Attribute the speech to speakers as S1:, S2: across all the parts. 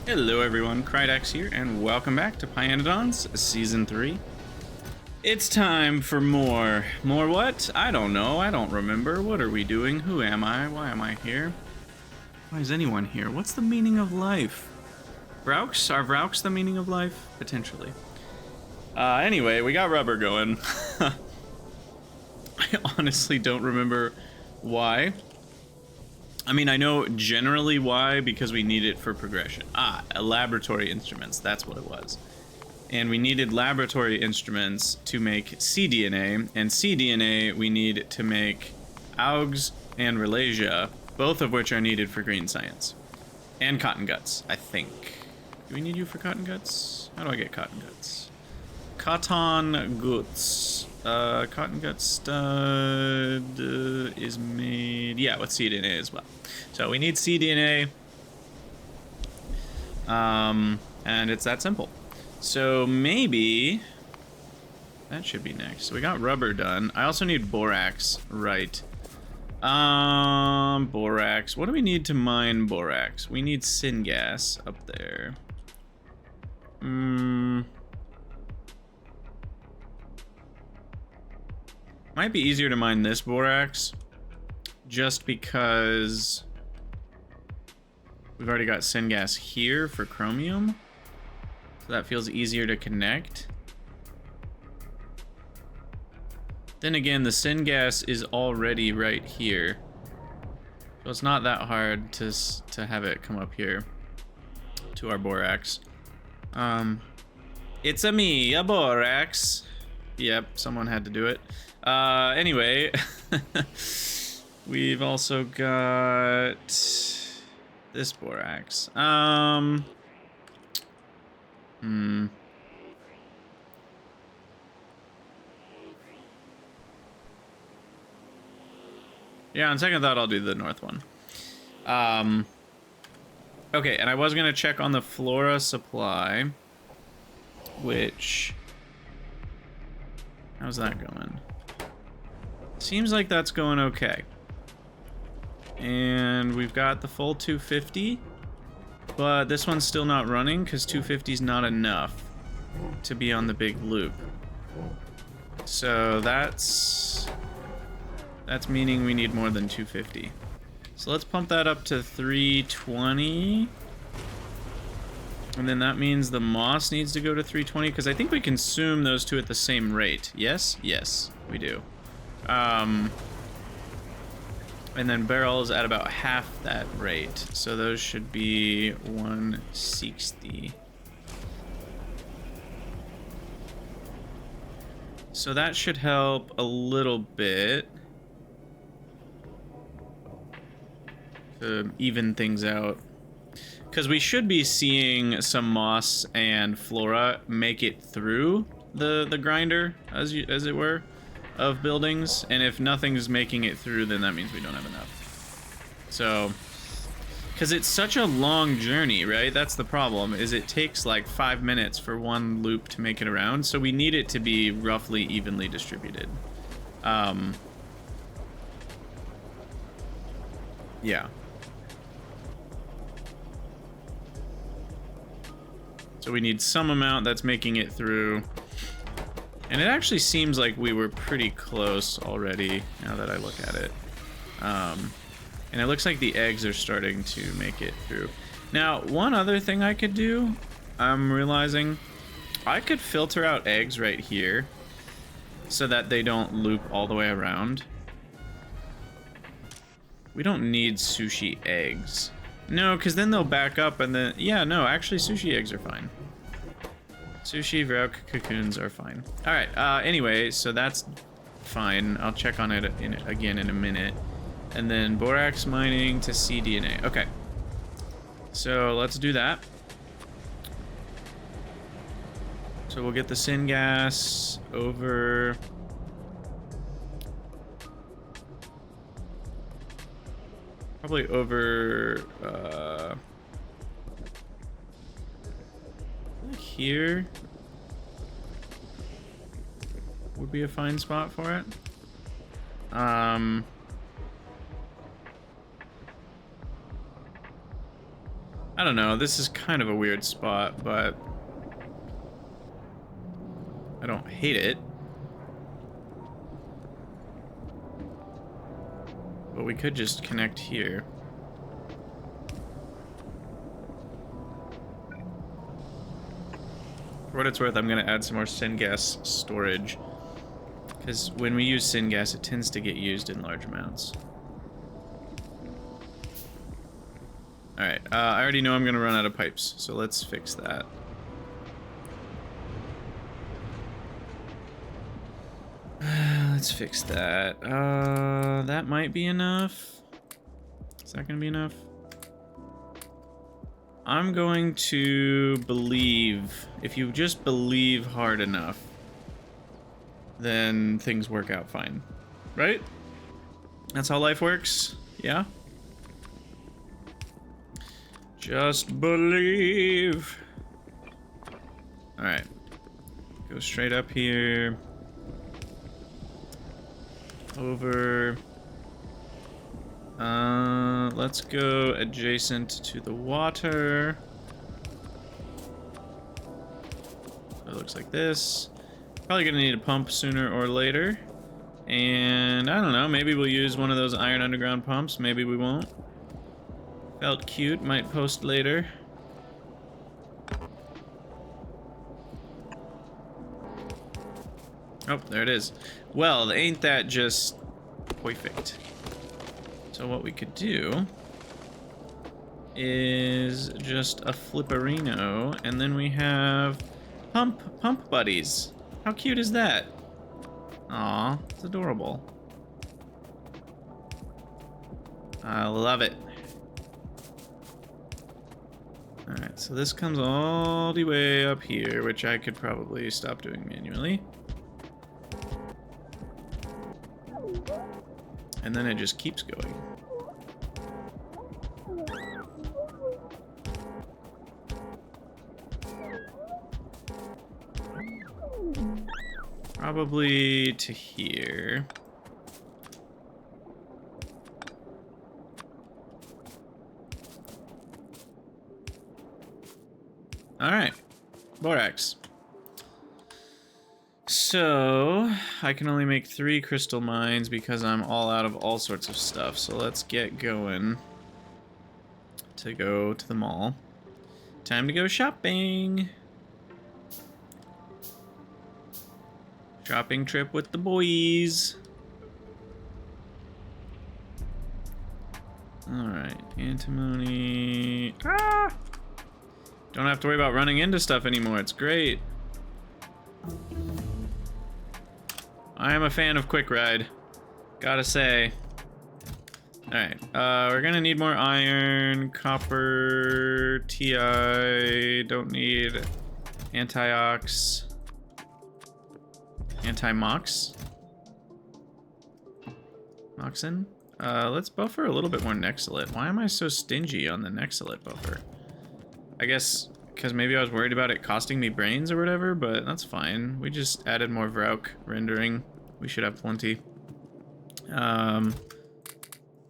S1: Hello everyone, Krydax here, and welcome back to pYanodon's Season 3. It's time for more. More what? I don't know, I don't remember. What are we doing? Who am I? Why am I here? Why is anyone here? What's the meaning of life? Vraux? Are Vraux the meaning of life? Potentially. Anyway, we got rubber going. I honestly don't remember why. I mean, I know generally why, because we need it for progression. Laboratory instruments, that's what it was. And we needed laboratory instruments to make cDNA, and cDNA we need to make AUGs and Ralasia, both of which are needed for green science. And cotton guts, I think. Do we need you for cotton guts? How do I get cotton guts? Cotton guts. Cotton gut stud is made, yeah, with cDNA as well. So we need cDNA, and it's that simple. So maybe that should be next. So we got rubber done. I also need borax, right? Borax. What do we need to mine borax? We need syngas up there. Might be easier to mine this borax, just because we've already got syngas here for chromium, so that feels easier to connect. Then again, the syngas is already right here, so it's not that hard to have it come up here to our borax. It's a borax. Yep, someone had to do it. Anyway, we've also got this borax. Yeah, on second thought, I'll do the north one. Okay, and I was gonna check on the flora supply, which, how's that going? Seems like that's going okay. And we've got the full 250, but this one's still not running because 250 is not enough to be on the big loop. So that's meaning we need more than 250. So let's pump that up to 320. And then that means the moss needs to go to 320, because I think we consume those two at the same rate. Yes? Yes, we do. And then barrels at about half that rate. So those should be 160. So that should help a little bit to even things out. Because we should be seeing some moss and flora make it through the grinder, as it were, of buildings. And if nothing's making it through, then that means we don't have enough. So, because it's such a long journey, right? That's the problem, is it takes like 5 minutes for one loop to make it around. So we need it to be roughly evenly distributed. Yeah. So we need some amount that's making it through. And it actually seems like we were pretty close already, now that I look at it. And it looks like the eggs are starting to make it through. Now, one other thing I could do, I'm realizing, I could filter out eggs right here so that they don't loop all the way around. We don't need sushi eggs. No, because then they'll back up and then... Yeah, no, actually sushi eggs are fine. Sushi Vrauk cocoons are fine. Alright, anyway, so that's fine. I'll check on it again in a minute. And then borax mining to cDNA. Okay. So let's do that. So we'll get the syngas over... Probably over, here would be a fine spot for it. I I don't know, this is kind of a weird spot, but I don't hate it. But we could just connect here. For what it's worth, I'm going to add some more syngas storage. Because when we use syngas, it tends to get used in large amounts. Alright, I already know I'm going to run out of pipes, so let's fix that. Let's fix that. That might be enough. Is that going to be enough? I'm going to believe. If you just believe hard enough, then things work out fine. Right? That's how life works? Yeah? Just believe. Alright. Go straight up here. Over. Let's go adjacent to the water. It looks like this. Probably gonna need a pump sooner or later. And I don't know, maybe we'll use one of those iron underground pumps, maybe we won't. Felt cute, might post later. Oh, there it is. Well, ain't that just perfect? So what we could do is just a flipperino, and then we have pump buddies. How cute is that? Aw, it's adorable. I love it. Alright, so this comes all the way up here, which I could probably stop doing manually. And then it just keeps going. Probably to here. Alright, borax. So, I can only make 3 crystal mines because I'm all out of all sorts of stuff. So let's get going to go to the mall. Time to go shopping. Shopping trip with the boys. Alright, antimony. Ah! Don't have to worry about running into stuff anymore. It's great. I am a fan of Quick Ride. Gotta say. Alright, we're gonna need more iron, copper, TI, don't need antiox. Anti-mox? Moxin? Let's buffer a little bit more Nexalit. Why am I so stingy on the Nexalit buffer? I guess because maybe I was worried about it costing me brains or whatever, but that's fine. We just added more Vrauk rendering. We should have plenty.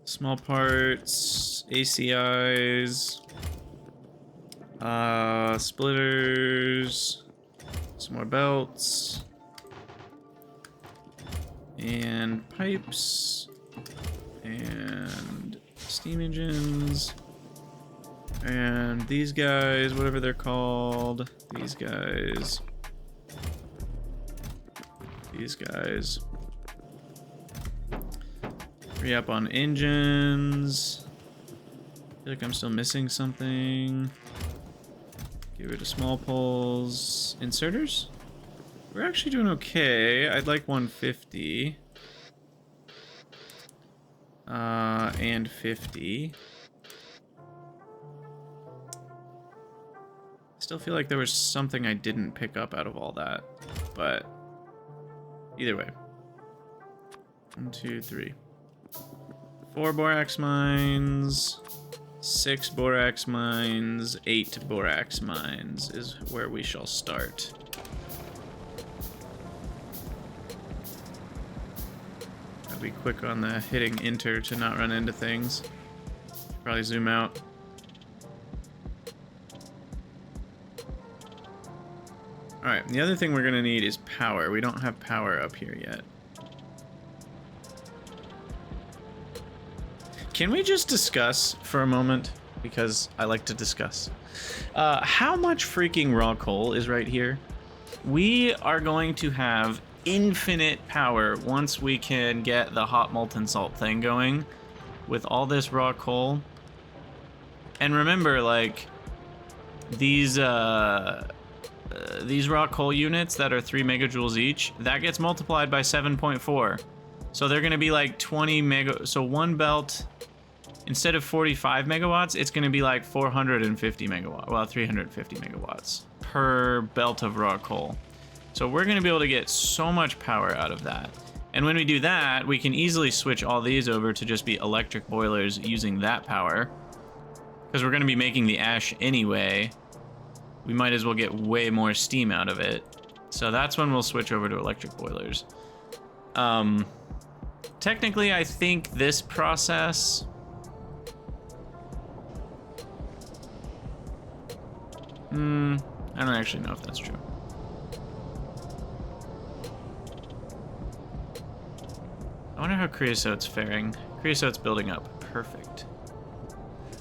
S1: Small parts, ACIs, splitters, some more belts, and pipes, and steam engines. And these guys, whatever they're called, these guys, free up on engines. I feel like I'm still missing something. Get rid of small poles. Inserters? We're actually doing okay. I'd like 150. And 50. Still feel like there was something I didn't pick up out of all that, but either way. 1, 2, 3. 4 borax mines, 6 borax mines, 8 borax mines is where we shall start. I'll be quick on the hitting enter to not run into things. Probably zoom out. All right, the other thing we're gonna need is power. We don't have power up here yet. Can we just discuss for a moment? Because I like to discuss. How much freaking raw coal is right here? We are going to have infinite power once we can get the hot molten salt thing going with all this raw coal. And remember, like, these raw coal units that are 3 megajoules each, that gets multiplied by 7.4. So they're gonna be like 20 mega, so one belt, instead of 45 megawatts, it's gonna be like 450 megawatts, well, 350 megawatts per belt of raw coal. So we're gonna be able to get so much power out of that. And when we do that, we can easily switch all these over to just be electric boilers using that power. Because we're gonna be making the ash anyway. We might as well get way more steam out of it. So that's when we'll switch over to electric boilers. Technically, I think this process... I don't actually know if that's true. I wonder how creosote's faring. Creosote's building up. Perfect.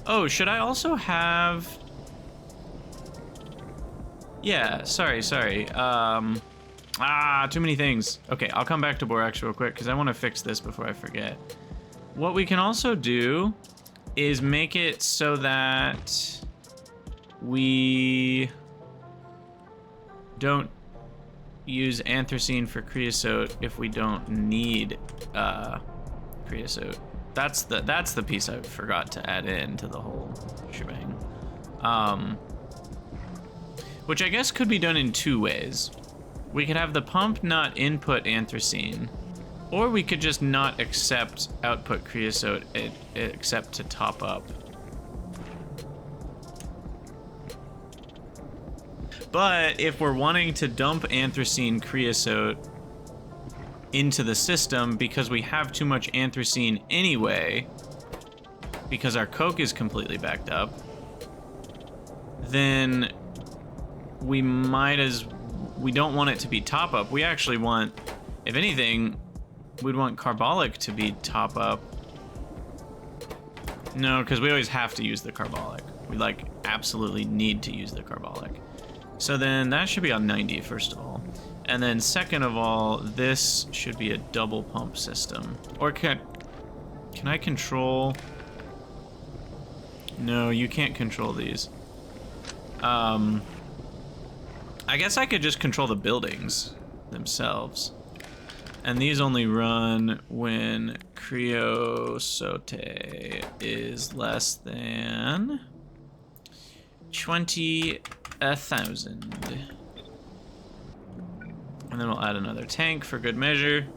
S1: Oh, should I also have... Yeah, sorry. Too many things. Okay, I'll come back to borax real quick because I want to fix this before I forget. What we can also do is make it so that we don't use anthracene for creosote if we don't need creosote. That's the piece I forgot to add in to the whole shebang. Which I guess could be done in two ways. We could have the pump not input anthracene, or we could just not accept output creosote except to top up. But if we're wanting to dump anthracene creosote into the system because we have too much anthracene anyway, because our coke is completely backed up, then we don't want it to be top up. We actually want, if anything, we'd want carbolic to be top up. No, because we always have to use the carbolic. We like absolutely need to use the carbolic. So then that should be on 90 first of all. And then second of all, this should be a double pump system. Or can I control? No, you can't control these. I guess I could just control the buildings themselves. And these only run when creosote is less than 20,000. And then we'll add another tank for good measure.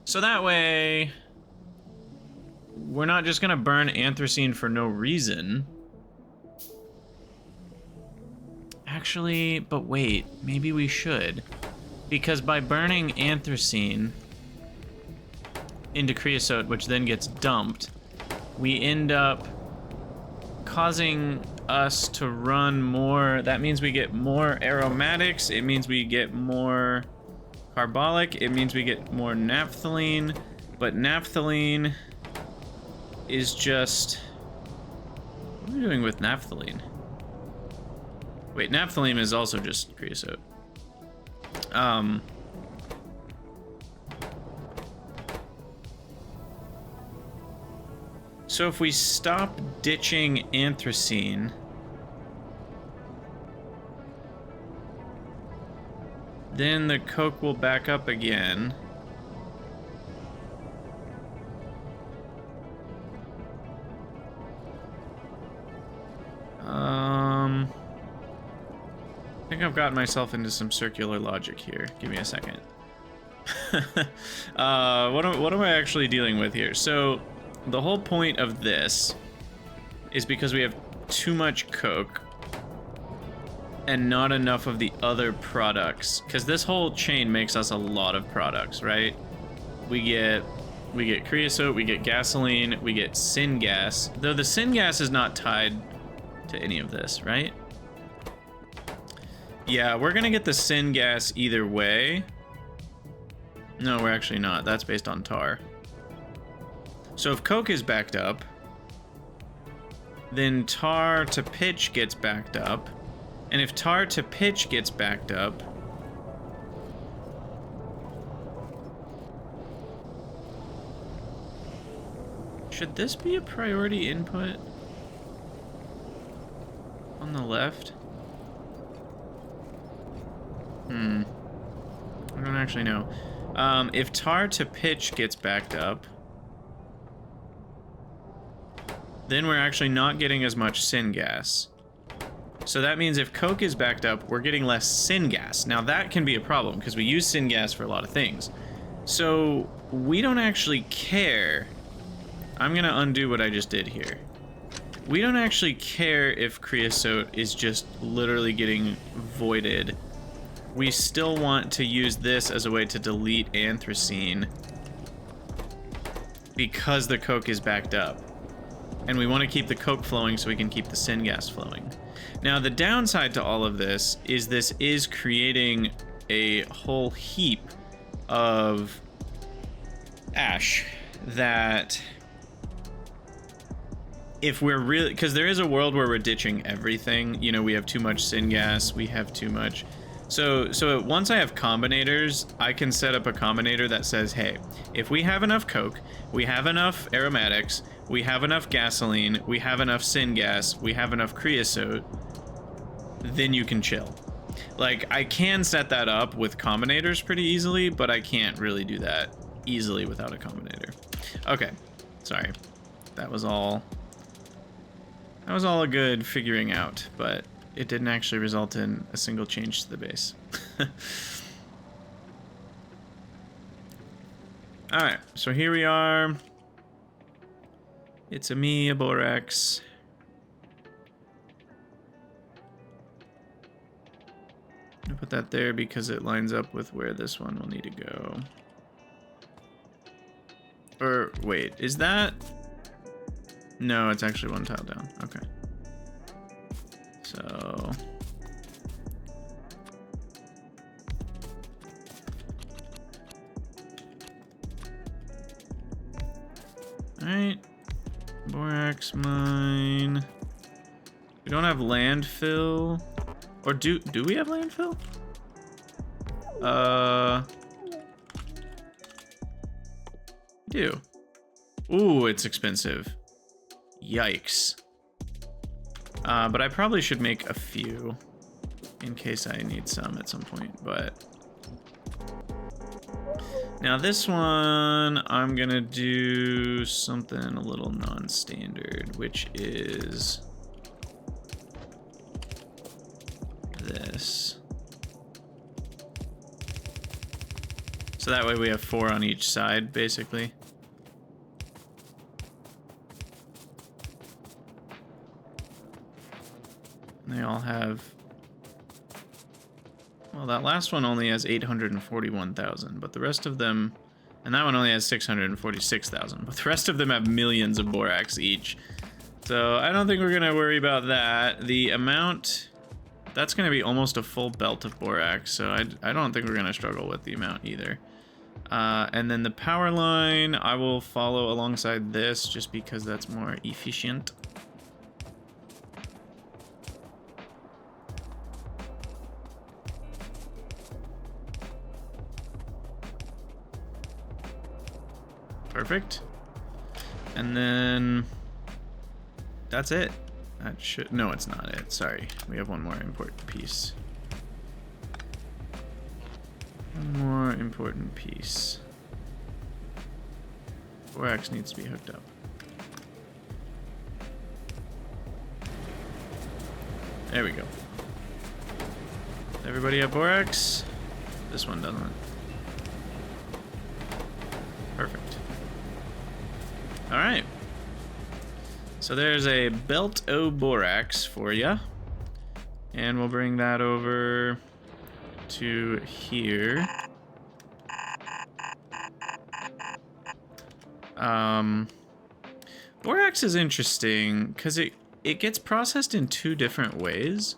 S1: So that way, we're not just gonna burn anthracene for no reason. Actually, but wait, maybe we should. Because by burning anthracene into creosote, which then gets dumped, we end up causing us to run more. That means we get more aromatics. It means we get more carbolic. It means we get more naphthalene. But naphthalene is just... What are we doing with naphthalene? Wait, naphthalene is also just creosote. So if we stop ditching anthracene, then the coke will back up again. I think I've gotten myself into some circular logic here. Give me a second. What am I actually dealing with here? So the whole point of this is because we have too much coke and not enough of the other products, because this whole chain makes us a lot of products, right? We get creosote, we get gasoline, we get syngas, though the syngas is not tied to any of this, right? Yeah, we're gonna get the syngas either way. No, we're actually not. That's based on tar. So if coke is backed up, then tar to pitch gets backed up. And if tar to pitch gets backed up, should this be a priority input on the left? I don't actually know. If tar to pitch gets backed up, then we're actually not getting as much syngas. So that means if coke is backed up, we're getting less syngas. Now that can be a problem because we use syngas for a lot of things. So we don't actually care. I'm gonna undo what I just did here. We don't actually care if creosote is just literally getting voided. We still want to use this as a way to delete anthracene because the coke is backed up. And we want to keep the coke flowing so we can keep the syngas flowing. Now the downside to all of this is creating a whole heap of ash that if we're really, because there is a world where we're ditching everything, you know, we have too much syngas, we have too much. So once I have combinators, I can set up a combinator that says, hey, if we have enough coke, we have enough aromatics, we have enough gasoline, we have enough syngas, we have enough creosote, then you can chill. Like, I can set that up with combinators pretty easily, but I can't really do that easily without a combinator. Okay, sorry. That was all a good figuring out, but it didn't actually result in a single change to the base. Alright, so here we are. It's a borax. I'm gonna put that there because it lines up with where this one will need to go. Or, wait, is that... No, it's actually one tile down. Okay. So... Alright. Borax mine. We don't have landfill. Or do we have landfill? We do. Ooh, it's expensive. Yikes. But I probably should make a few in case I need some at some point, but... Now this one, I'm gonna do something a little non-standard, which is this. So that way we have 4 on each side, basically. They all have... Well, that last one only has 841,000, but the rest of them... And that one only has 646,000, but the rest of them have millions of borax each. So I don't think we're gonna worry about that. The amount... That's gonna be almost a full belt of borax, so I don't think we're gonna struggle with the amount either. And then the power line, I will follow alongside this just because that's more efficient. Perfect. And then that's it. That should, no, it's not it. Sorry. We have one more important piece. One more important piece. Borax needs to be hooked up. There we go. Everybody have borax? This one doesn't. Perfect. All right. So there's a belt o' borax for you. And we'll bring that over to here. Borax is interesting because it gets processed in 2 different ways.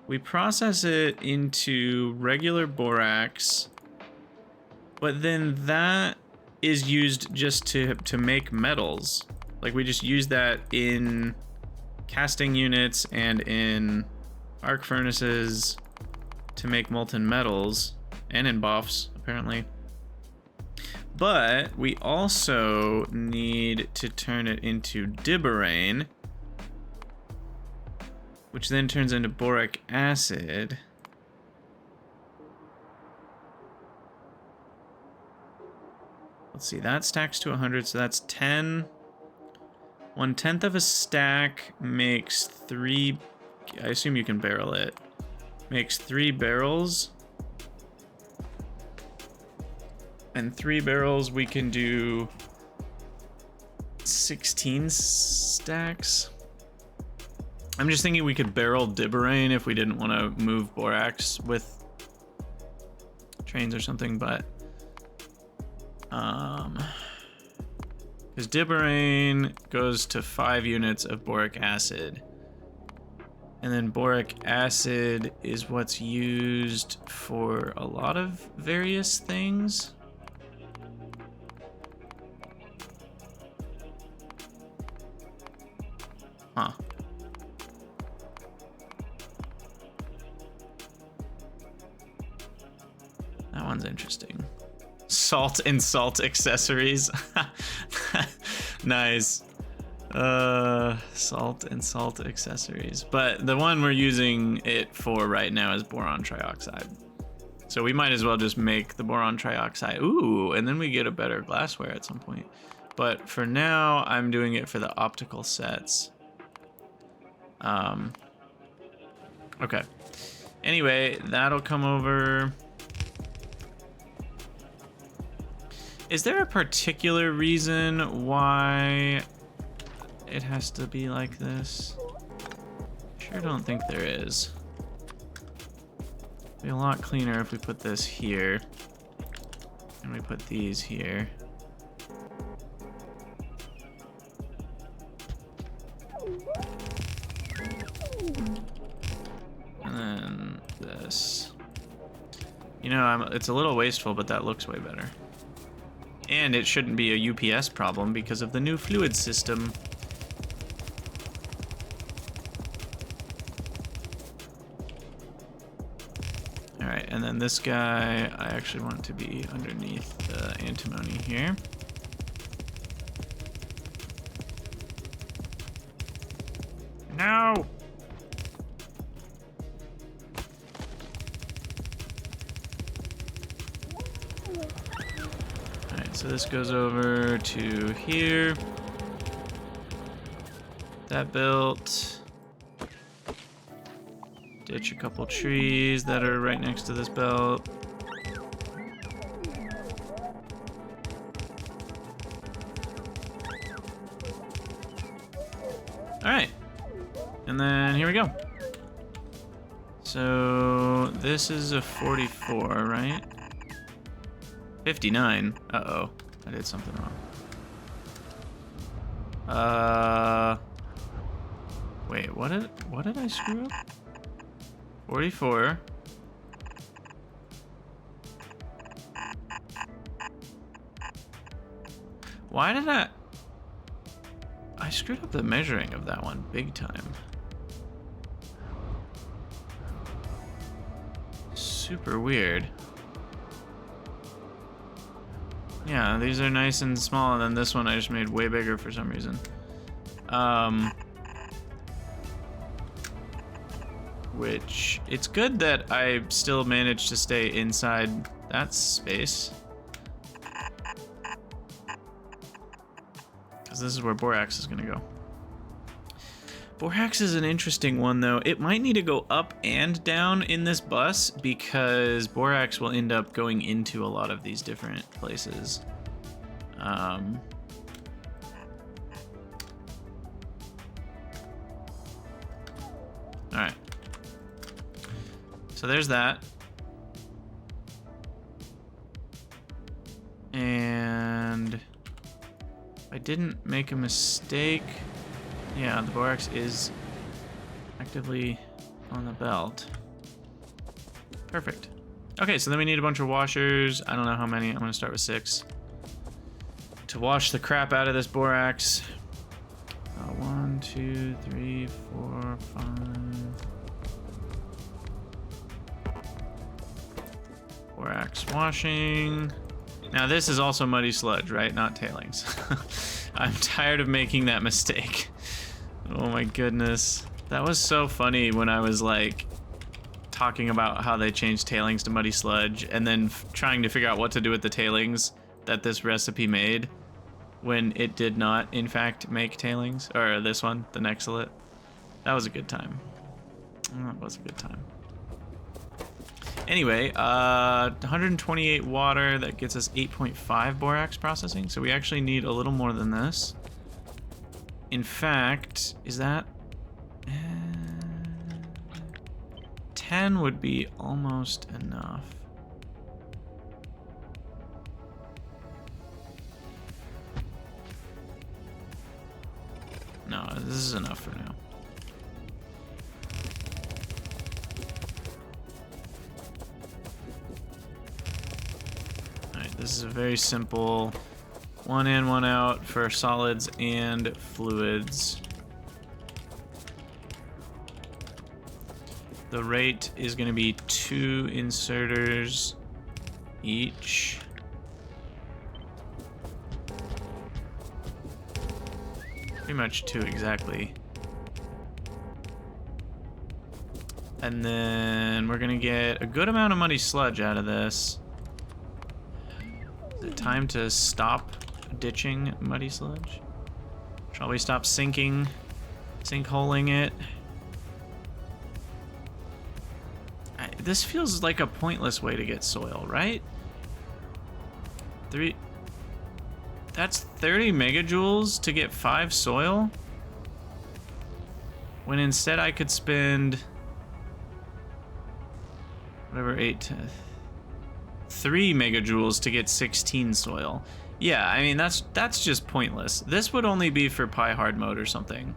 S1: We process it into regular borax, but then that is used just to make metals. Like we just use that in casting units and in arc furnaces to make molten metals, and in BOFs apparently. But we also need to turn it into dibborane, which then turns into boric acid. Let's see, that stacks to 100, so that's 10. 1/10 of a stack makes 3, I assume you can barrel it. Makes 3 barrels. And 3 barrels, we can do 16 stacks. I'm just thinking we could barrel dibborane if we didn't want to move borax with trains or something, but because dibborane goes to 5 units of boric acid, and then boric acid is what's used for a lot of various things. Huh. That one's interesting. Salt and salt accessories. Nice. Salt and salt accessories. But the one we're using it for right now is boron trioxide. So we might as well just make the boron trioxide. Ooh, and then we get a better glassware at some point. But for now, I'm doing it for the optical sets. Okay. Anyway, that'll come over. Is there a particular reason why it has to be like this? Sure don't think there is. It'd be a lot cleaner if we put this here. And we put these here. And then this. You know, it's a little wasteful, but that looks way better. And it shouldn't be a UPS problem because of the new fluid system. Alright, and then this guy, I actually want to be underneath the antimony here. No! So this goes over to here. That built. Ditch a couple trees that are right next to this belt. All right, and then here we go. So this is a 44, right? 59. Uh-oh. I did something wrong. Wait, what did I screw up? 44. Why did I screwed up the measuring of that one big time. Super weird. Yeah, these are nice and small, and then this one I just made way bigger for some reason. Which, it's good that I still managed to stay inside that space. Because this is where borax is gonna go. Borax is an interesting one though. It might need to go up and down in this bus because borax will end up going into a lot of these different places. All right. So there's that. And I didn't make a mistake. Yeah, the borax is actively on the belt. Perfect. Okay, so then we need a bunch of washers. I don't know how many. I'm gonna start with 6 to wash the crap out of this borax. 1, 2, 3, 4, 5. Borax washing. Now this is also muddy sludge, right? Not tailings. I'm tired of making that mistake. Oh my goodness. That was so funny when I was like talking about how they changed tailings to muddy sludge and then trying to figure out what to do with the tailings that this recipe made when it did not in fact make tailings, or this one, the Nexalit. That was a good time. That was a good time. Anyway, 128 water, that gets us 8.5 borax processing, so we actually need a little more than this. In fact, is that... 10 would be almost enough. No, this is enough for now. Alright, this is a very simple 1 in, 1 out for solids and fluids. The rate is going to be 2 inserters each. Pretty much 2 exactly. And then we're going to get a good amount of muddy sludge out of this. Is it time to stop ditching muddy sludge? Shall we stop sinkholing it? This feels like a pointless way to get soil, right? That's 30 megajoules to get 5 soil? When instead I could spend... whatever, 3 megajoules to get 16 soil. Yeah, I mean, that's just pointless. This would only be for Pi hard mode or something.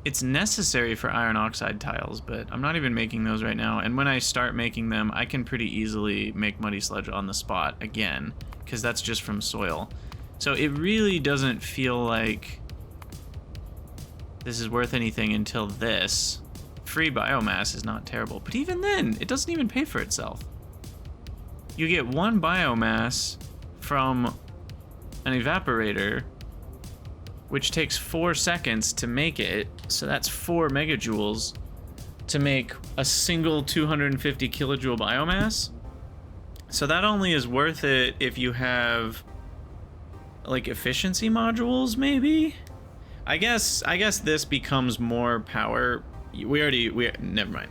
S1: It's necessary for iron oxide tiles, but I'm not even making those right now. And when I start making them, I can pretty easily make muddy sludge on the spot again, because that's just from soil. So it really doesn't feel like this is worth anything until this. Free biomass is not terrible, but even then, it doesn't even pay for itself. You get 1 biomass from an evaporator, which takes 4 seconds to make it, so that's 4 megajoules to make a single 250 kilojoule biomass. So that only is worth it if you have like efficiency modules, maybe? I guess this becomes more power. Never mind.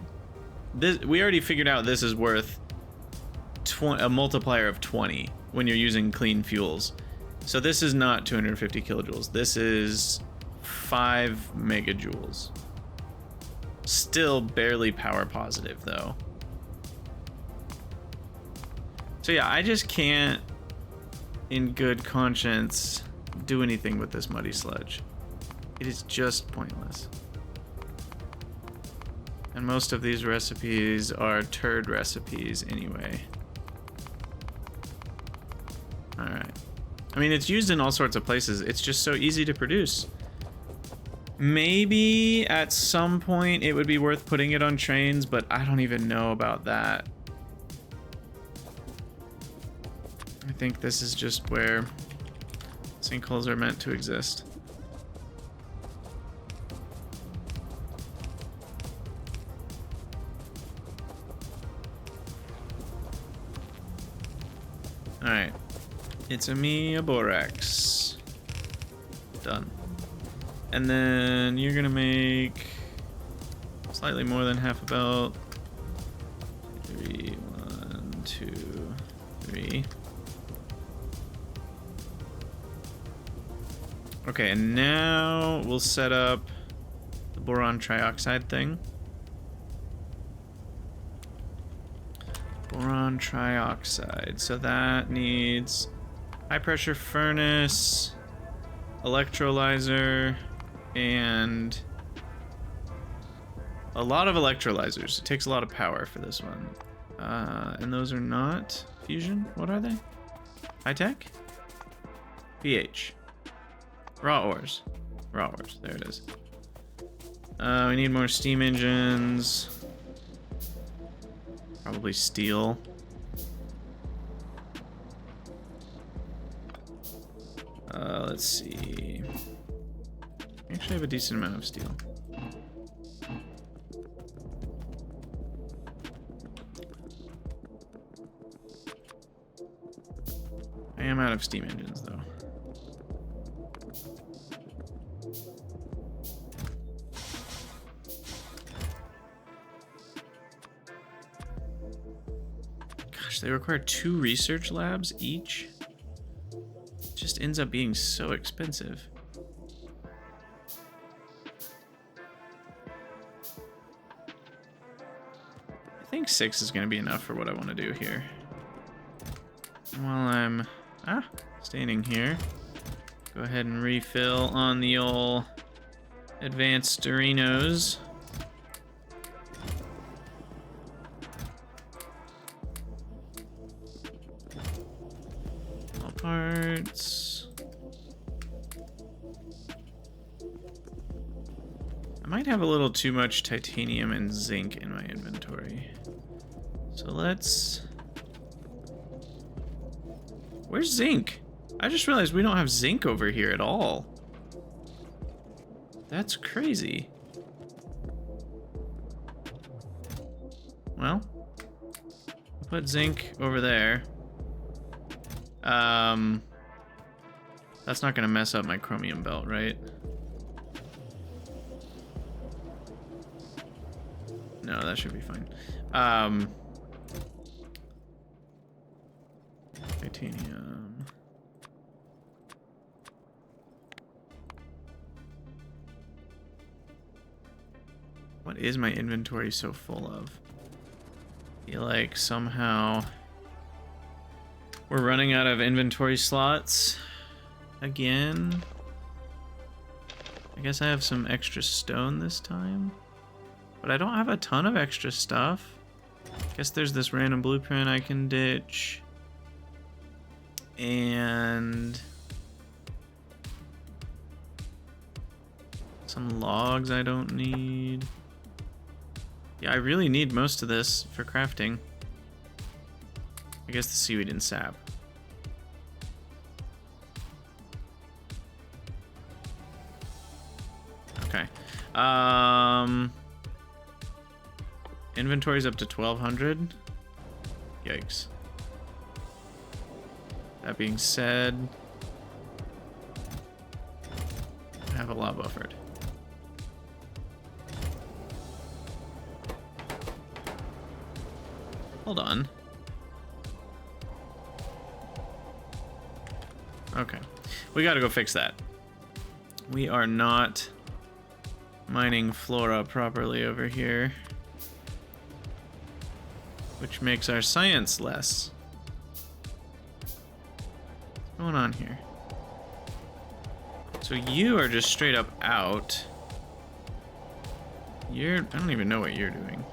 S1: We already figured out this is worth a multiplier of 20 when you're using clean fuels. So this is not 250 kilojoules. This is 5 megajoules. Still barely power positive, though. So yeah, I just can't, in good conscience, do anything with this muddy sludge. It is just pointless. And most of these recipes are turd recipes anyway. Alright. I mean, it's used in all sorts of places. It's just so easy to produce. Maybe at some point it would be worth putting it on trains, but I don't even know about that. I think this is just where sinkholes are meant to exist. Alright. It's a borax. Done. And then you're gonna make slightly more than half a belt. 3, 1, 2, 3. Okay, and now we'll set up the boron trioxide thing. Boron trioxide. So that needs high pressure furnace, electrolyzer, and a lot of electrolyzers. It takes a lot of power for this one. And those are not fusion. What are they? High tech? pH. Raw ores. Raw ores. There it is. We need more steam engines. Probably steel. Let's see. I actually have a decent amount of steel. I am out of steam engines, though. Gosh, they require 2 research labs each. It just ends up being so expensive. I think 6 is going to be enough for what I want to do here. While I'm standing here, go ahead and refill on the old advanced Dorinos. All parts. I might have a little too much titanium and zinc in my inventory. So let's... Where's zinc? I just realized we don't have zinc over here at all. That's crazy. Well, I'll put zinc over there. That's not gonna mess up my chromium belt, right? No, that should be fine. Titanium. What is my inventory so full of? I feel like somehow we're running out of inventory slots again. I guess I have some extra stone this time, but I don't have a ton of extra stuff. Guess there's this random blueprint I can ditch. And some logs I don't need. Yeah, I really need most of this for crafting. I guess the seaweed and sap. Okay. Inventory's up to 1200. Yikes. That being said, I have a lot buffered. Hold on. Okay. We gotta go fix that. We are not mining flora properly over here, which makes our science less. What's going on here? So you are just straight up out. I don't even know what you're doing.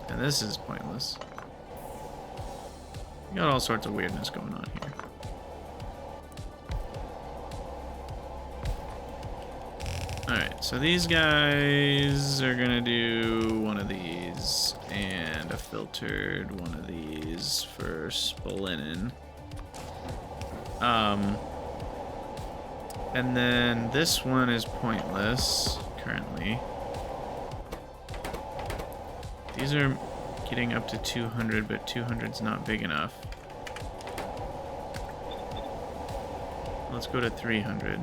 S1: And this is pointless. You got all sorts of weirdness going on here. Alright, so these guys are gonna do one of these and a filtered one of these for spolinin. And then this one is pointless currently. These are getting up to 200, but 200's not big enough. Let's go to 300.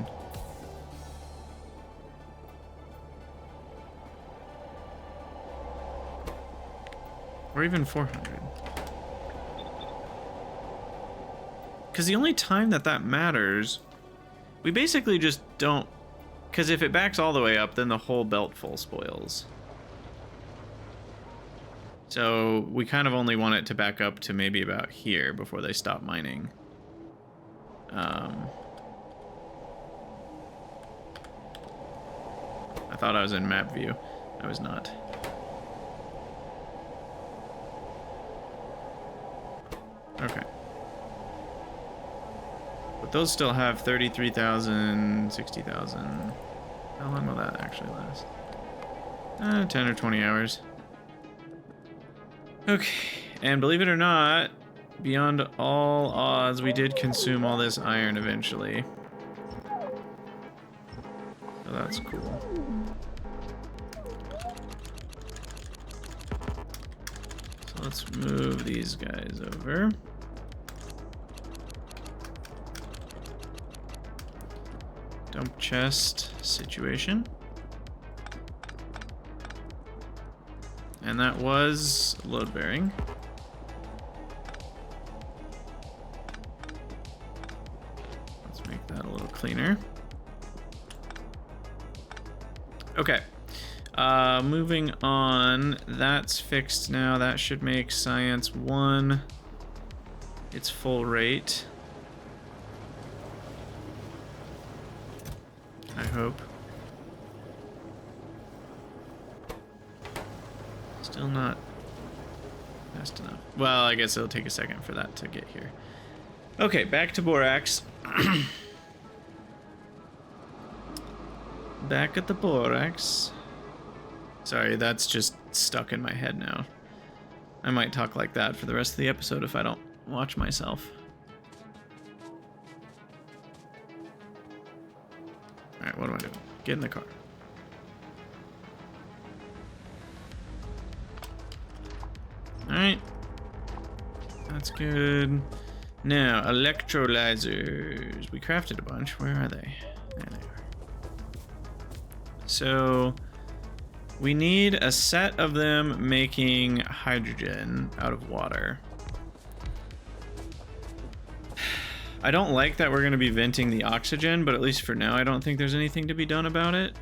S1: Or even 400. Because the only time that matters, we basically just don't... Because if it backs all the way up, then the whole belt full spoils. So we kind of only want it to back up to maybe about here before they stop mining. thought I was in map view. I was not. Okay. But those still have 33,000, 60,000. How long will that actually last? 10 or 20 hours. Okay, and believe it or not, beyond all odds, we did consume all this iron eventually. So that's cool. So let's move these guys over. Dump chest situation. And that was load bearing. Let's make that a little cleaner. Okay. Moving on. That's fixed now. That should make science 1 its full rate. I hope. Still not fast enough. Well, I guess it'll take a second for that to get here. Okay, back to borax. Back at the borax. Sorry, that's just stuck in my head now. I might talk like that for the rest of the episode if I don't watch myself. Alright, what am I doing? Get in the car. Alright. That's good. Now, electrolyzers. We crafted a bunch. Where are they? There they are. So, we need a set of them making hydrogen out of water. I don't like that we're going to be venting the oxygen, but at least for now, I don't think there's anything to be done about it.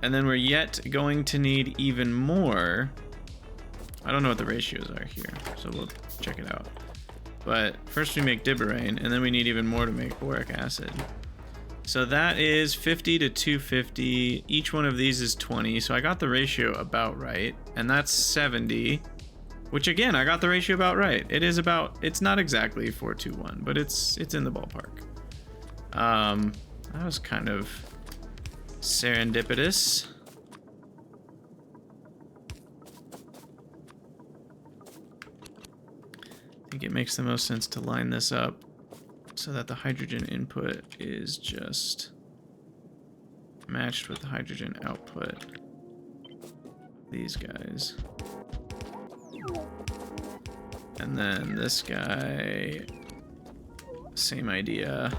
S1: And then we're yet going to need even more. I don't know what the ratios are here, so we'll check it out. But first we make dibberane, and then we need even more to make boric acid. So that is 50 to 250. Each one of these is 20, so I got the ratio about right. And that's 70, which again, I got the ratio about right. It is about, it's not exactly 421, but it's in the ballpark. That was kind of serendipitous. I think it makes the most sense to line this up so that the hydrogen input is just matched with the hydrogen output. These guys. And then this guy, same idea.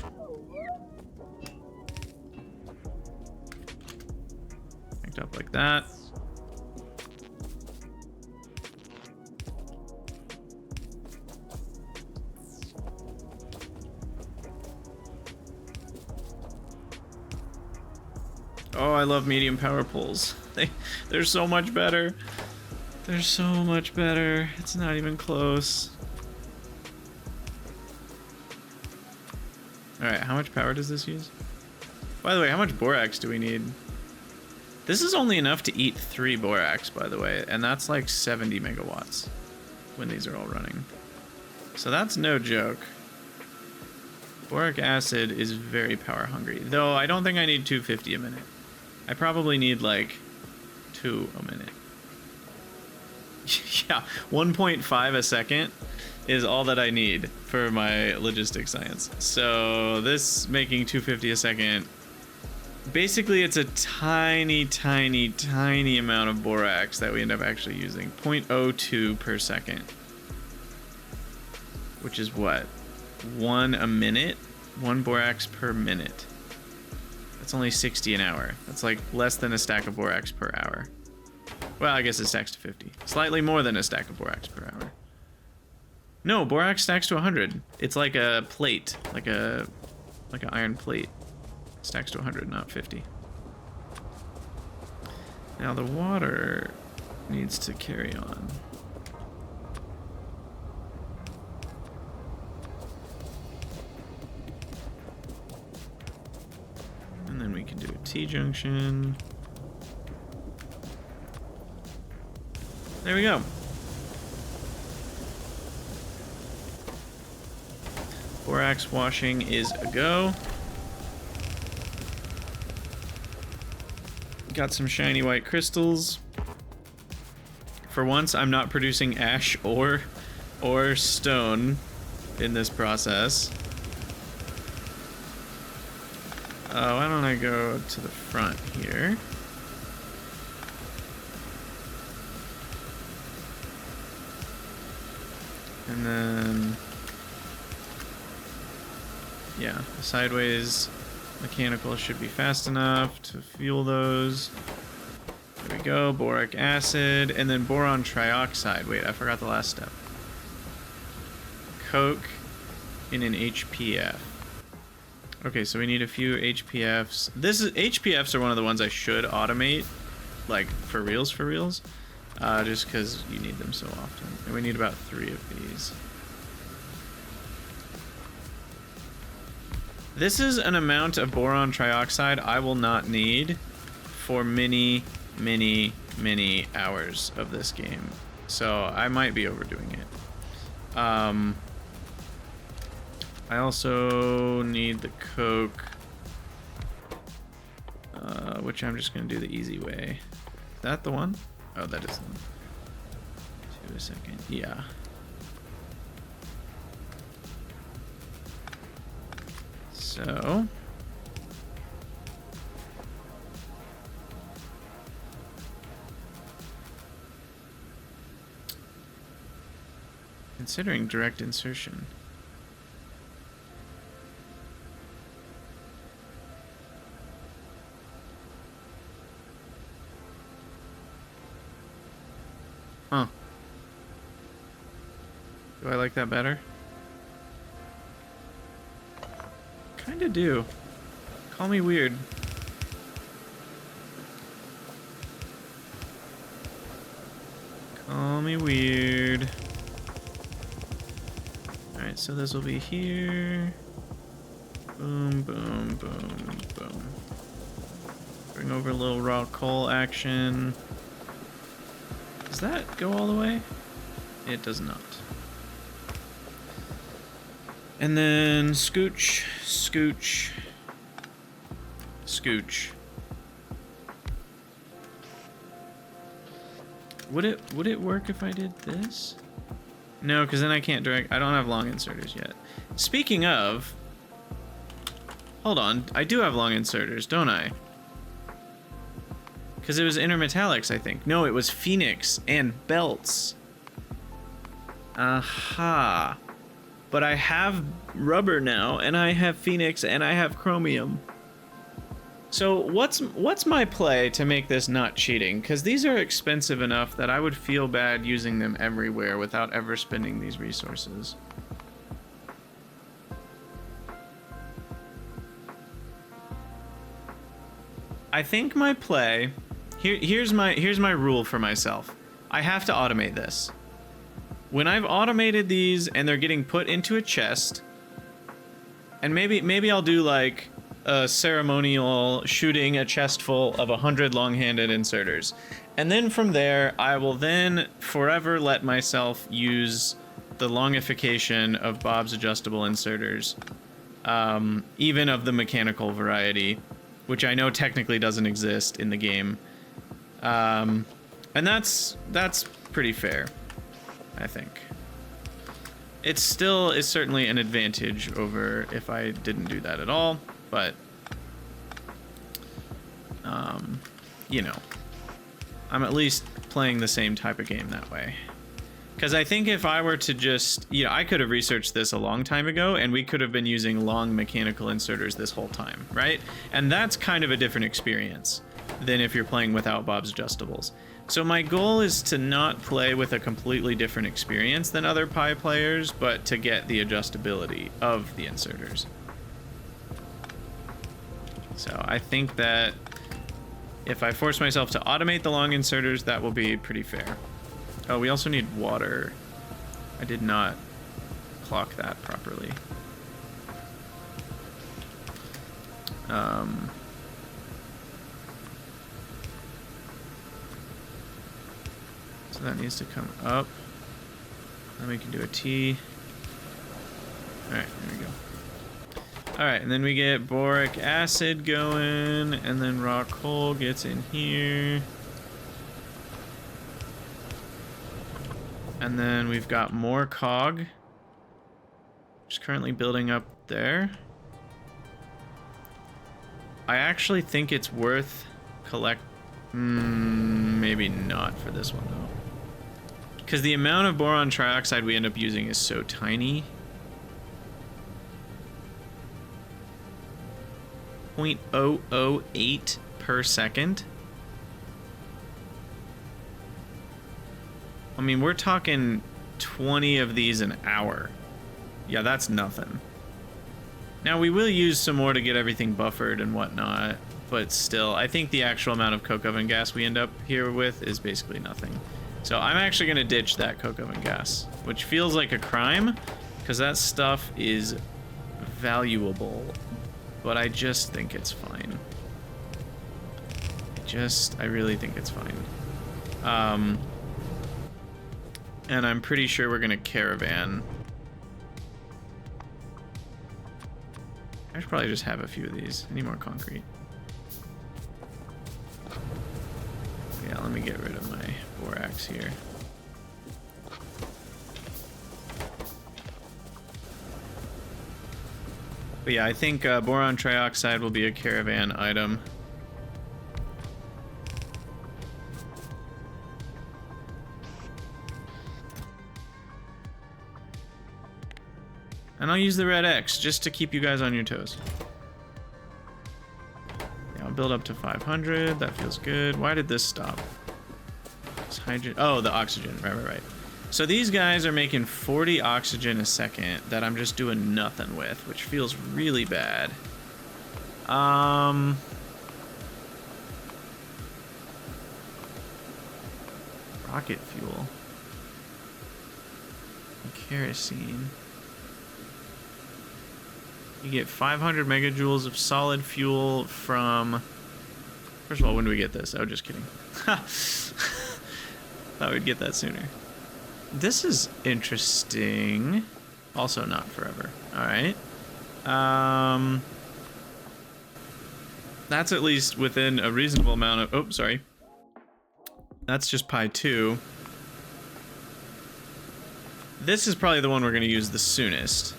S1: Picked up like that. Oh, I love medium power pulls. They're so much better. They're so much better. It's not even close. Alright, how much power does this use? By the way, how much borax do we need? This is only enough to eat 3 borax, by the way, and that's like 70 megawatts when these are all running. So that's no joke. Boric acid is very power hungry, though I don't think I need 250 a minute. I probably need like 2 a minute. Yeah, 1.5 a second is all that I need for my logistics science. So this making 250 a second, basically it's a tiny, tiny, tiny amount of borax that we end up actually using. 0.02 per second. Which is what? 1 a minute? 1 borax per minute. That's only 60 an hour. That's like less than a stack of borax per hour. Well, I guess it stacks to 50. Slightly more than a stack of borax per hour. No, borax stacks to 100. It's like a plate, like an iron plate. It stacks to 100, not 50. Now the water needs to carry on. And then we we can do a T-junction. There we go. Borax washing is a go. Got some shiny white crystals. For once, I'm not producing ash or stone in this process. Why don't I go to the front here? And then, yeah, the sideways mechanical should be fast enough to fuel those. There we go, boric acid, and then boron trioxide. Wait, I forgot the last step. Coke in an HPF. Okay, so we need a few HPFs. HPFs are one of the ones I should automate, like for reals, just because you need them so often. And we need about 3 of these. This is an amount of boron trioxide I will not need for many hours of this game. So I might be overdoing it. I also need the coke, which I'm just going to do the easy way. Is that the one? Oh, that is the one. Wait a second. Yeah. So... considering direct insertion. Huh. Do I like that better? Kinda do. Call me weird. Call me weird. Alright, so this will be here. Boom, boom, boom, boom. Bring over a little raw coal action. Does that go all the way? It does not. And then scooch, scooch, scooch. Would it work if I did this? No, because then I can't direct. I don't have long inserters yet. Speaking of, hold on, I do have long inserters, don't I? Because it was intermetallics, I think. No, it was Phoenix and belts. Aha. But I have rubber now, and I have Phoenix, and I have chromium. So what's my play to make this not cheating? Because these are expensive enough that I would feel bad using them everywhere without ever spending these resources. I think my play... Here's my rule for myself. I have to automate this. When I've automated these and they're getting put into a chest, and maybe I'll do like a ceremonial shooting a chest full of 100 long-handed inserters. And then from there, I will then forever let myself use the longification of Bob's adjustable inserters, even of the mechanical variety, which I know technically doesn't exist in the game. And that's pretty fair, I think. It still is certainly an advantage over if I didn't do that at all, but, you know, I'm at least playing the same type of game that way. Because I think if I were to just, you know, I could have researched this a long time ago, and we could have been using long mechanical inserters this whole time, right? And that's kind of a different experience than if you're playing without Bob's adjustables. So my goal is to not play with a completely different experience than other Pi players, but to get the adjustability of the inserters. So I think that if I force myself to automate the long inserters, that will be pretty fair. Oh, we also need water. I did not clock that properly. So that needs to come up. Then we can do a T. Alright, there we go. Alright, and then we get boric acid going, and then raw coal gets in here. And then we've got more cog, which is currently building up there. I actually think it's worth maybe not for this one though. Because the amount of boron trioxide we end up using is so tiny. 0.008 per second. I mean, we're talking 20 of these an hour. Yeah, that's nothing. Now, we will use some more to get everything buffered and whatnot, but still, I think the actual amount of coke oven gas we end up here with is basically nothing. So I'm actually going to ditch that coke oven gas, which feels like a crime, because that stuff is valuable, but I just think it's fine. I really think it's fine. And I'm pretty sure we're going to caravan. I should probably just have a few of these. I need more concrete. Yeah, let me get rid of my borax here. But yeah, I think boron trioxide will be a caravan item. And I'll use the red X just to keep you guys on your toes. Yeah, I'll build up to 500. That feels good. Why did this stop? It's hydrogen. Oh, the oxygen. Right. So these guys are making 40 oxygen a second that I'm just doing nothing with, which feels really bad. Rocket fuel. Kerosene. You get 500 megajoules of solid fuel from... First of all, when do we get this? Oh, just kidding. Thought we'd get that sooner. This is interesting. Also not forever. Alright. That's at least within a reasonable amount of... Oh, sorry. That's just pi 2. This is probably the one we're going to use the soonest.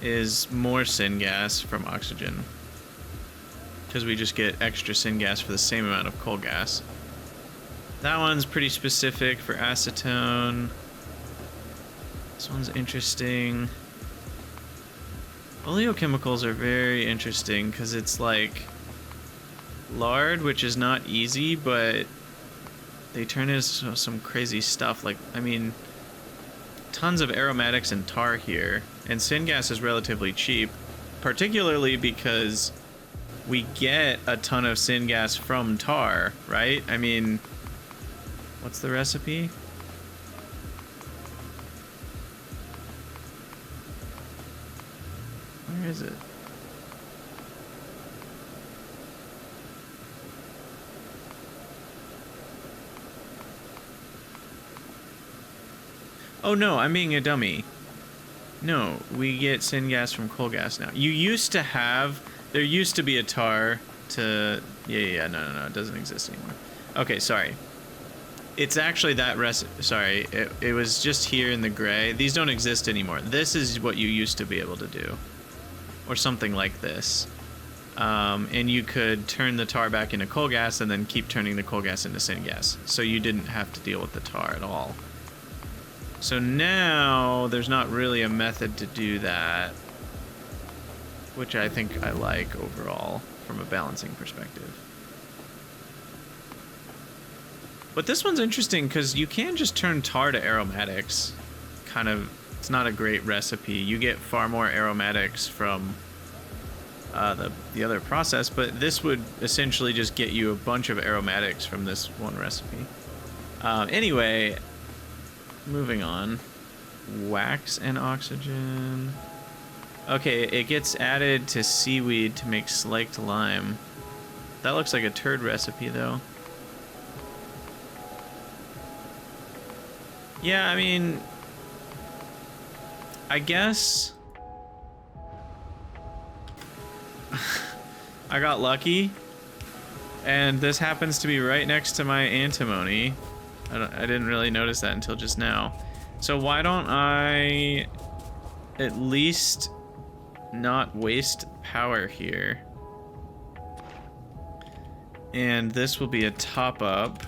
S1: Is more syngas from oxygen. Because we just get extra syngas for the same amount of coal gas. That one's pretty specific for acetone. This one's interesting. Oleochemicals are very interesting because it's like lard, which is not easy, but they turn into some crazy stuff. Like, I mean, tons of aromatics and tar here, and syngas is relatively cheap, particularly because we get a ton of syngas from tar, right? I mean, what's the recipe? Where is it? Oh no, I'm being a dummy. No, we get syngas from coal gas now. You used to have... There used to be a tar to... Yeah, no, it doesn't exist anymore. Okay, sorry. It's actually that sorry, it was just here in the gray. These don't exist anymore. This is what you used to be able to do. Or something like this. And you could turn the tar back into coal gas and then keep turning the coal gas into syngas. So you didn't have to deal with the tar at all. So now there's not really a method to do that, which I think I like overall from a balancing perspective. But this one's interesting because you can just turn tar to aromatics. Kind of, it's not a great recipe. You get far more aromatics from the other process, but this would essentially just get you a bunch of aromatics from this one recipe. Anyway, moving on. Wax and oxygen. Okay, it gets added to seaweed to make slaked lime. That looks like a turd recipe, though. Yeah, I mean, I guess I got lucky, and this happens to be right next to my antimony. I didn't really notice that until just now. So why don't I at least not waste power here? And this will be a top up.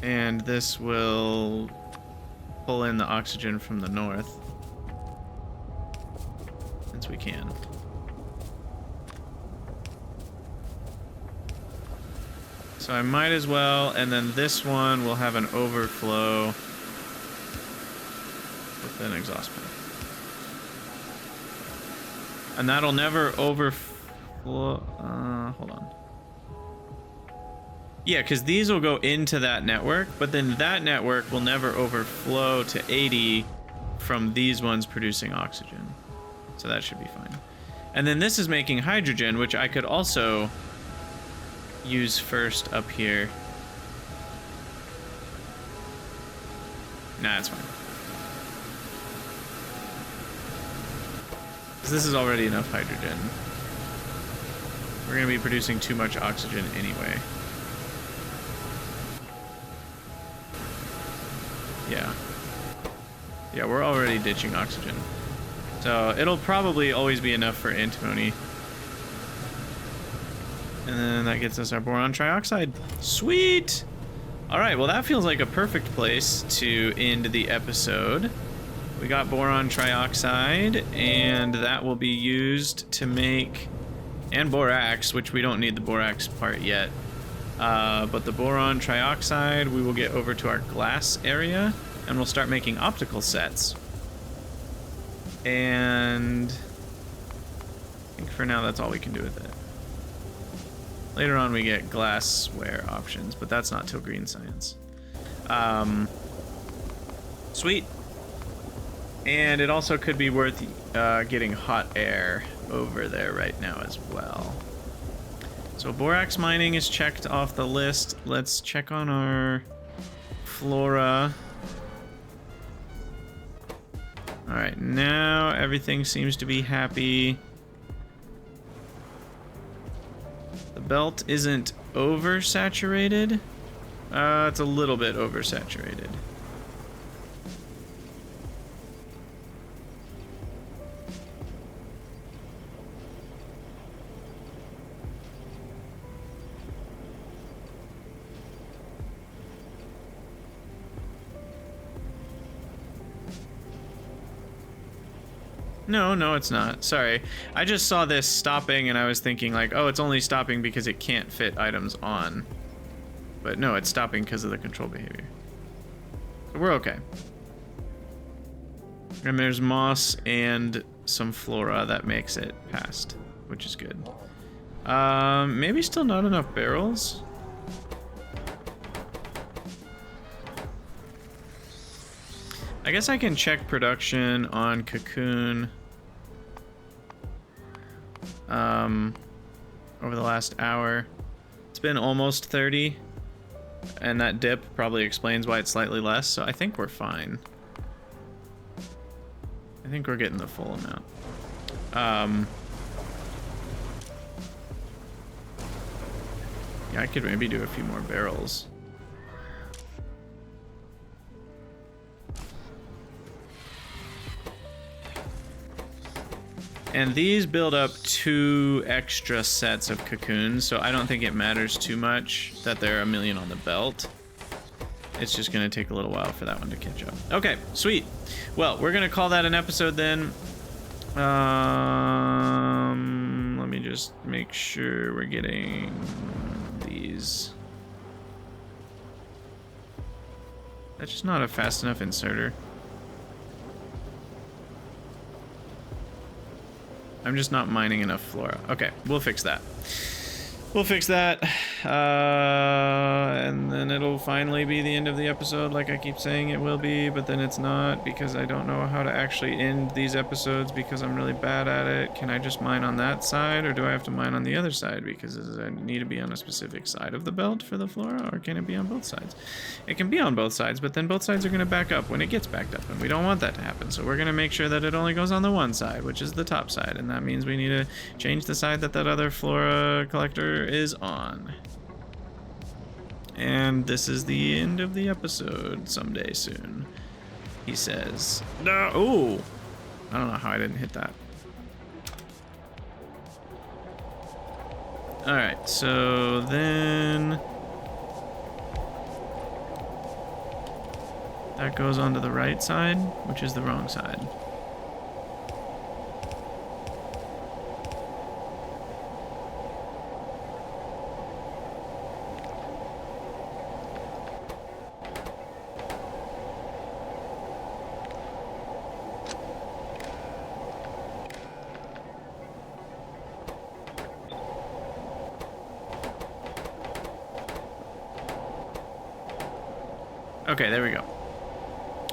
S1: And this will pull in the oxygen from the north. Since we can. So I might as well, and then this one will have an overflow with an exhaust pipe. And that'll never overflow. Hold on. Yeah, because these will go into that network, but then that network will never overflow to 80 from these ones producing oxygen. So that should be fine. And then this is making hydrogen, which I could also use first up here. Nah, it's fine. Because this is already enough hydrogen. We're going to be producing too much oxygen anyway. Yeah. Yeah, we're already ditching oxygen. So it'll probably always be enough for antimony. And then that gets us our boron trioxide. Sweet! Alright, well that feels like a perfect place to end the episode. We got boron trioxide, and that will be used to make... and borax, which we don't need the borax part yet. But the boron trioxide, we will get over to our glass area, and we'll start making optical sets. And I think for now that's all we can do with it. Later on we get glassware options, but that's not till green science. Sweet. And it also could be worth getting hot air over there right now as well. So borax mining is checked off the list. Let's check on our flora. All right, now everything seems to be happy. The belt isn't oversaturated. It's a little bit oversaturated. No, it's not. Sorry. I just saw this stopping and I was thinking like, oh, it's only stopping because it can't fit items on. But no, it's stopping because of the control behavior. So we're okay. And there's moss and some flora that makes it past, which is good. Maybe still not enough barrels. I guess I can check production on Cocoon over the last hour. It's been almost 30, and that dip probably explains why it's slightly less, so I think we're fine. I think we're getting the full amount. Yeah, I could maybe do a few more barrels. And these build up 2 extra sets of cocoons, so I don't think it matters too much that there are 1 million on the belt. It's just gonna take a little while for that one to catch up. Okay, sweet. Well, we're gonna call that an episode then. Let me just make sure we're getting these. That's just not a fast enough inserter. I'm just not mining enough flora. Okay, we'll fix that. We'll fix that. And then it'll finally be the end of the episode, like I keep saying it will be, but then it's not, because I don't know how to actually end these episodes because I'm really bad at it. Can I just mine on that side, or do I have to mine on the other side because I need to be on a specific side of the belt for the flora, or can it be on both sides? It can be on both sides, but then both sides are going to back up when it gets backed up, and we don't want that to happen, so we're going to make sure that it only goes on the one side, which is the top side, and that means we need to change the side that other flora collector is on. And this is the end of the episode someday soon, he says. No! Oh! I don't know how I didn't hit that. Alright, so then... that goes onto the right side, which is the wrong side. Okay, there we go.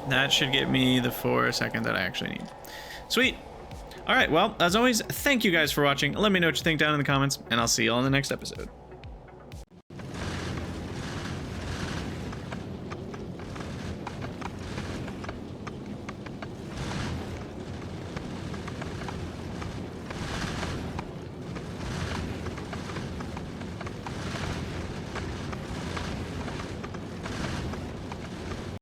S1: That should get me the 4 second that I actually need. Sweet. All right, well, as always, thank you guys for watching. Let me know what you think down in the comments, and I'll see you all in the next episode.